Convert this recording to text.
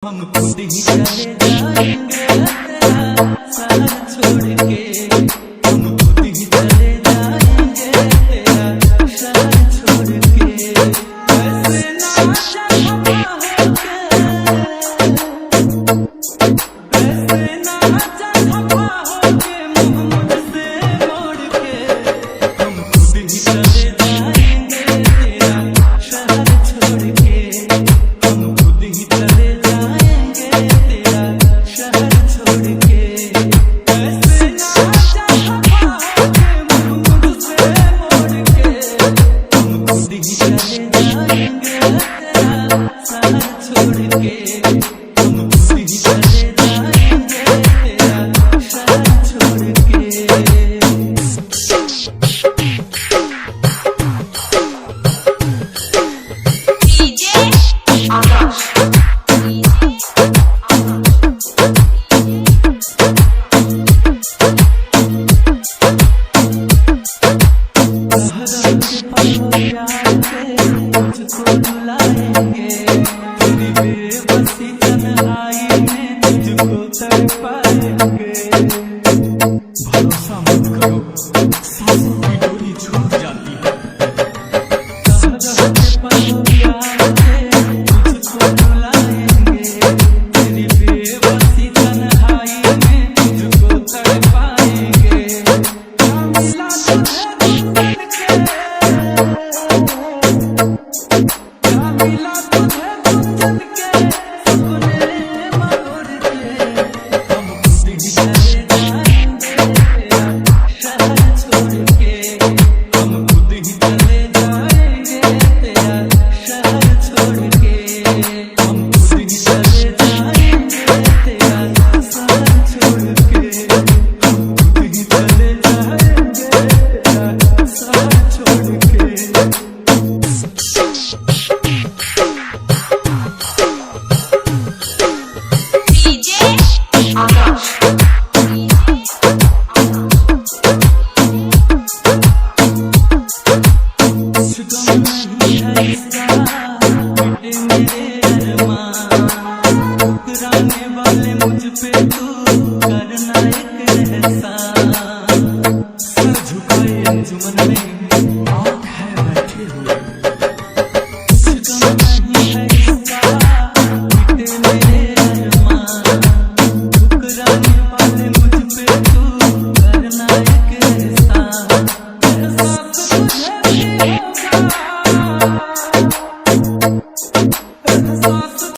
हम खुद ही चले जाएंगे तेरा साथ छोड़ के, हम खुद ही चले जाएंगे तेरा साथ छोड़ के। वैसे ना चाहता होके, वैसे ना चाहता होके मुँह मुझसे मोड़ के, हम खुद ही चले जाएंगे तेरा साथ छोड़ के, हम खुद ही चले तुझको रुलाएंगे, तेरी बेबसी तन्हाई में तुझको तड़पाएंगे। भरोसा मत करो, सांसों की डोरी छूट जाती है। तुझको रुलाएंगे, तेरी बेबसी तन्हाई में तुझको तड़पाएंगे। मिला तुझे मिला तुझे गुंजन के सपने मरोड़ के, हम खुद ही चले जाएंगे तेरा शहर छोड़ के, हम खुद ही चले जाएंगे तेरा शहर छोड़ के, हम खुद ही चले जाएंगे तेरा शहर छोड़ के, हम खुद ही चले जाएंगे तेरा शहर छोड़ के। मेरे अरमान ठुकराने वाले मुझ पे तू